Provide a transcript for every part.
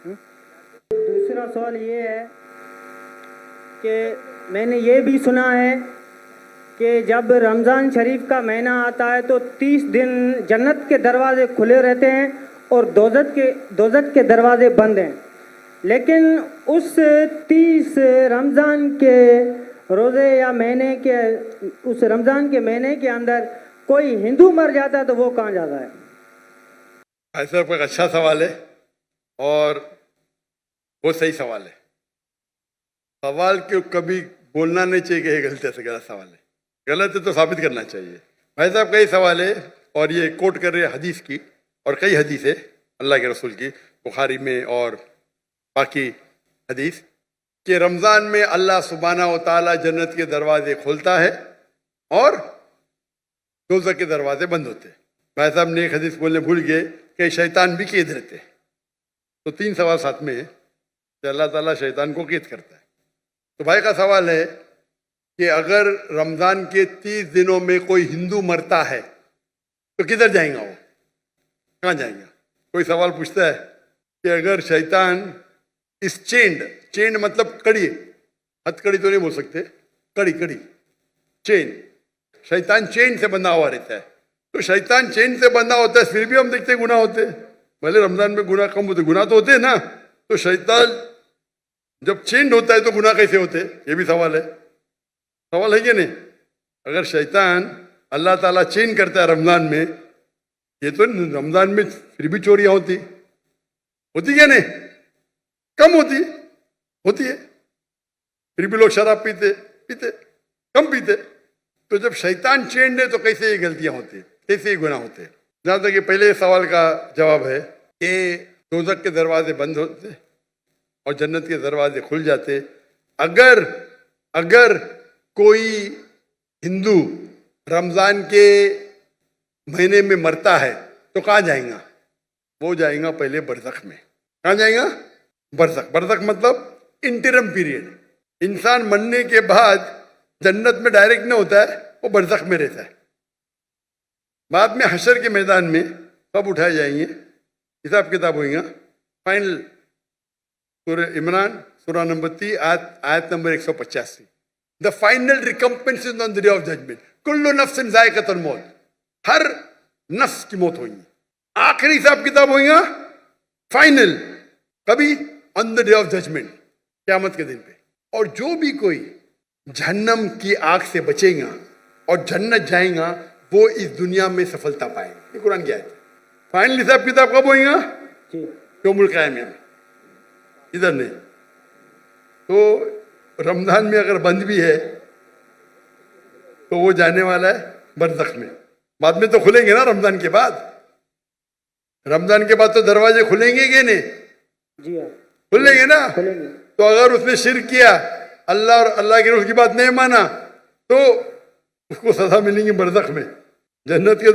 دوسرا سوال یہ ہے کہ میں نے یہ بھی سنا ہے کہ جب رمضان شریف کا مہینہ آتا ہے تو 30 دن جنت کے دروازے کھلے رہتے ہیں اور دوزخ کے دروازے بند ہیں، لیکن اس 30 رمضان کے روزے یا مہینے کے اس رمضان کے مہینے کے اندر کوئی ہندو مر جاتا ہے تو وہ کہاں جاتا ہے؟ ایسا ایک اچھا سوال ہے اور وہ صحیح سوال ہے. سوال کو کبھی بولنا نہیں چاہیے کہ یہ غلط ہے، غلط سوال ہے. غلط ہے تو ثابت کرنا چاہیے. بھائی صاحب کا یہ سوال ہے اور یہ کوٹ کر رہے ہیں حدیث کی، اور کئی حدیث ہے اللہ کے رسول کی، بخاری میں اور باقی حدیث، کہ رمضان میں اللہ سبحانہ و تعالیٰ جنت کے دروازے کھولتا ہے اور دوزخ کے دروازے بند ہوتے ہیں. بھائی صاحب نے ایک حدیث بولنے بھول گئے کہ شیطان بھی قید رہتے ہیں. تو 3 سوال ساتھ میں ہے کہ اللہ تعالیٰ شیطان کو قید کرتا ہے. تو بھائی کا سوال ہے کہ اگر رمضان کے 30 دنوں میں کوئی ہندو مرتا ہے تو کدھر جائیں گا؟ وہ کہاں جائیں گا؟ کوئی سوال پوچھتا ہے کہ اگر شیطان اس چینڈ مطلب کڑی، ہتھ کڑی تو نہیں بول سکتے، کڑی چین، شیطان چین سے بندھا ہوا رہتا ہے. تو شیطان چین سے بندھا ہوتا ہے، پھر بھی ہم دیکھتے گناہ ہوتے ہیں. بھلے رمضان میں گناہ کم ہوتے، گناہ تو ہوتے ہیں نا. تو شیطان جب چینڈ ہوتا ہے تو گناہ کیسے ہوتے؟ یہ بھی سوال ہے. سوال ہے کہ نہیں؟ اگر شیطان اللہ تعالیٰ چین کرتا ہے رمضان میں، یہ تو رمضان میں پھر بھی چوریاں ہوتی کیا نہیں؟ کم ہوتی ہے. پھر بھی لوگ شراب پیتے کم پیتے. تو جب شیطان چینڈ ہے تو کیسے یہ غلطیاں ہوتی ہیں، کیسے یہ گناہ ہوتے ہیں؟ جہاں تک کہ پہلے سوال کا جواب ہے کہ دوزخ کے دروازے بند ہوتے اور جنت کے دروازے کھل جاتے. اگر کوئی ہندو رمضان کے مہینے میں مرتا ہے تو کہاں جائیں گا؟ وہ جائیں گا پہلے برزخ میں. کہاں جائیں گا؟ برزخ مطلب انٹرم پیریڈ. انسان مرنے کے بعد جنت میں ڈائریکٹ نہیں ہوتا ہے، وہ برزخ میں رہتا ہے. بعد میں حشر کے میدان میں کب اٹھائے جائیں گے، حساب کتاب ہوئیں گا. فائنل سورہ عمران سورہ نمبر 3 آیت number 185. The final recompense is on the day of judgment. کل نفس ذائقۃ الموت، ہر نفس کی موت ہوئی. آخری حساب کتاب ہوئیں گا فائنل کبھی؟ on the day of judgment، قیامت کے دن پہ. اور جو بھی کوئی جہنم کی آگ سے بچے گا اور جنت جائیں گا وہ اس دنیا میں سفلتا پائیں گا. یہ قرآن کی آیت ہے. فائنل حساب کتاب کب ہوئیں گا؟ یوم القیامہ میں، ادھر نہیں. تو رمضان میں اگر بند بھی ہے تو وہ جانے والا ہے برزخ میں. بعد میں تو کھلیں گے نا رمضان کے بعد. رمضان کے بعد تو دروازے کھلیں گے کہ نہیں؟ جی ہاں کھلیں گے نا. کھلیں گے. تو اگر اس نے شرک کیا، اللہ اور اللہ کے رسول کی بات نہیں مانا، تو اس کو سزا ملیں گی برزخ میں. جنت کے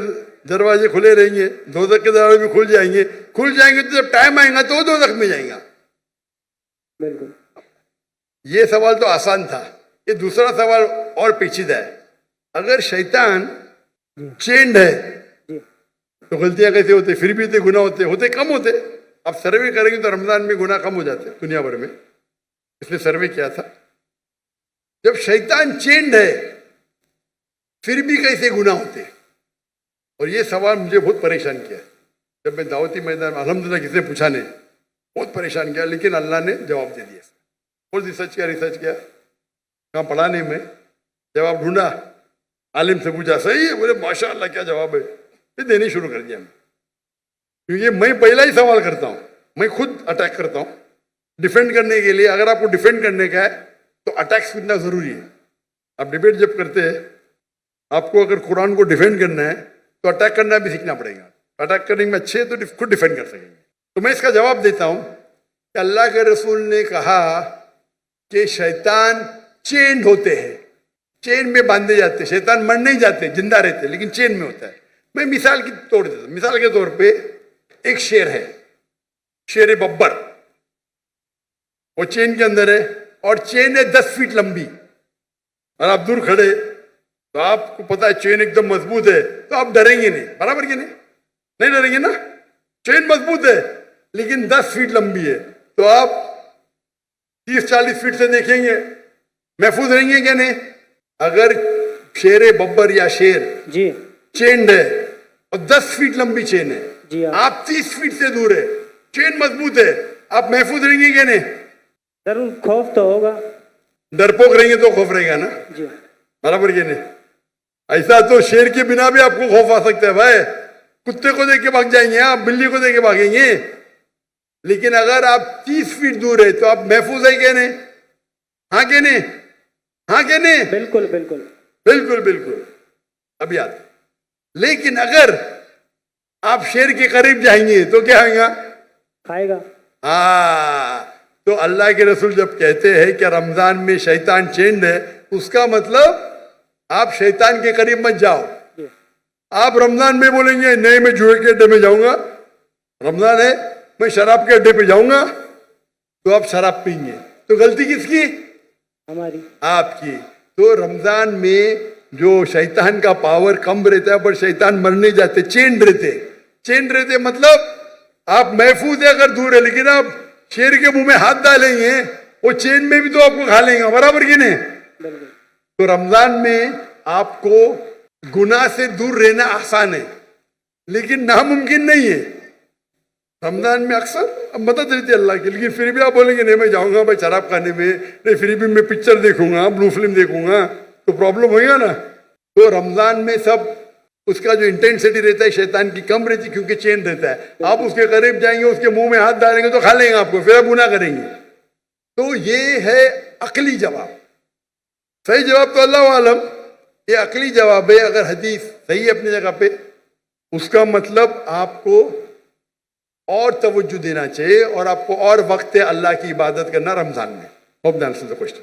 دروازے کھلے رہیں گے، دوزخ کے دروازے بھی کھل جائیں گے تو جب ٹائم آئے گا تو وہ دوزخ میں جائیں گا. بالکل. یہ سوال تو آسان تھا. یہ دوسرا سوال اور پیچیدہ ہے. اگر شیطان چینڈ ہے تو غلطیاں کیسے ہوتے؟ پھر بھی گناہ ہوتے کم ہوتے. اب سروے کریں گے تو رمضان میں گناہ کم ہو جاتے دنیا بھر میں. اس نے سروے کیا تھا. جب شیطان چینڈ ہے پھر بھی کیسے گناہ ہوتے؟ اور یہ سوال مجھے بہت پریشان کیا. جب میں دعوتی میدان میں الحمدللہ کسی نے پوچھا نہیں، بہت پریشان کیا، لیکن اللہ نے جواب دے دیا. بہت ریسرچ کیا کہاں پڑھا نہیں میں، جواب ڈھونڈا، عالم سے پوچھا، صحیح ہے، بولے ماشاء اللہ کیا جواب ہے. پھر دینے شروع کر دیا میں. کیونکہ میں پہلا ہی سوال کرتا ہوں، میں خود اٹیک کرتا ہوں ڈیفینڈ کرنے کے لیے. اگر آپ کو ڈیفینڈ کرنے کا ہے تو اٹیک سننا ضروری ہے. آپ ڈیبیٹ جب کرتے ہیں، آپ کو اگر قرآن کو ڈیفینڈ کرنا ہے تو اٹیک کرنا بھی سیکھنا پڑے گا. اٹیک کرنے میں اچھے تو خود ڈیفینڈ کر سکیں گے. تو میں اس کا جواب دیتا ہوں کہ اللہ کے رسول نے کہا کہ شیطان چینڈ ہوتے ہیں، چین میں باندھے جاتے. شیطان مر نہیں جاتے، زندہ رہتے، لیکن چین میں ہوتا ہے. میں مثال کی توڑ دیتا ہوں. مثال کے طور پہ ایک شیر ہے، شیر ببر، وہ چین کے اندر ہے اور چین ہے 10 فیٹ لمبی، اور آپ دور کھڑے تو آپ کو پتا ہے چین ایک دم مضبوط ہے تو آپ ڈریں گے نہیں. برابر کہ نہیں ڈریں گے نا. چین مضبوط ہے لیکن 10 فیٹ لمبی ہے. تو آپ 30-40 فٹ سے دیکھیں گے محفوظ رہیں گے کہ نہیں؟ اگر شیر ببر یا شیر جی چینڈ ہے اور 10 فٹ لمبی چین ہے، جی ہاں، آپ 30 فٹ سے دور ہے، چین مضبوط ہے، آپ محفوظ رہیں گے کہ نہیں؟ ضرور خوف تو ہوگا. ڈرپوک رہیں گے تو خوف رہے گا نا، جی برابر کہ نہیں؟ ایسا تو شیر کے بنا بھی آپ کو خوف آ سکتا ہے بھائی، کتے کو دیکھ کے بھاگ جائیں گے، آپ بلی کو دیکھ کے بھاگیں گے. لیکن اگر آپ 30 فٹ دور ہے تو آپ محفوظ ہیں کہ نہیں؟ ہاں کہ نہیں؟ ہاں کہ نہیں؟ بالکل بالکل. بالکل بالکل. اب یاد. لیکن اگر آپ شیر کے قریب جائیں گے تو کیا ہوگا؟ کھائے گا. ہاں، تو اللہ کے رسول جب کہتے ہیں کہ رمضان میں شیطان چینڈ ہے، اس کا مطلب آپ شیطان کے قریب مت جاؤ. جی آپ رمضان میں بولیں گے نہیں میں جوئے کے اڈے میں جاؤں گا، رمضان ہے میں شراب کے اڈے پہ جاؤں گا، تو آپ شراب پئیں گے. تو غلطی کس کی؟ ہماری. آپ کی. تو رمضان میں جو شیطان کا پاور کم رہتا ہے، پر شیطان مرنے جاتے، چینڈ رہتے مطلب آپ محفوظ ہے اگر دور ہے. لیکن آپ شیر کے منہ میں ہاتھ ڈالیں گے وہ چین میں بھی تو آپ کو کھا لیں گا، برابر کی نہیں؟ بالکل. تو رمضان میں آپ کو گناہ سے دور رہنا آسان ہے لیکن ناممکن نہیں ہے. رمضان میں اکثر مدد رہتی ہے اللہ کی، لیکن پھر بھی آپ بولیں گے نہیں میں جاؤں گا بھائی شراب کھانے میں، نہیں پھر بھی میں پکچر دیکھوں گا، بلو فلم دیکھوں گا، تو پرابلم ہوئے گا نا. تو رمضان میں سب اس کا جو انٹینسٹی رہتا ہے شیطان کی کم رہتی کیونکہ چین رہتا ہے. آپ اس کے قریب جائیں گے، اس کے منہ میں ہاتھ ڈالیں گے تو کھا لیں گے آپ کو، پھر آپ گناہ کریں گے. تو یہ ہے عقلی جواب. صحیح جواب تو اللہ عالم، یہ عقلی جواب ہے. اگر حدیث صحیح ہے اپنی جگہ پہ، اس کا مطلب آپ کو اور توجہ دینا چاہیے اور آپ کو اور وقت اللہ کی عبادت کرنا رمضان میں. Hope the answer the question.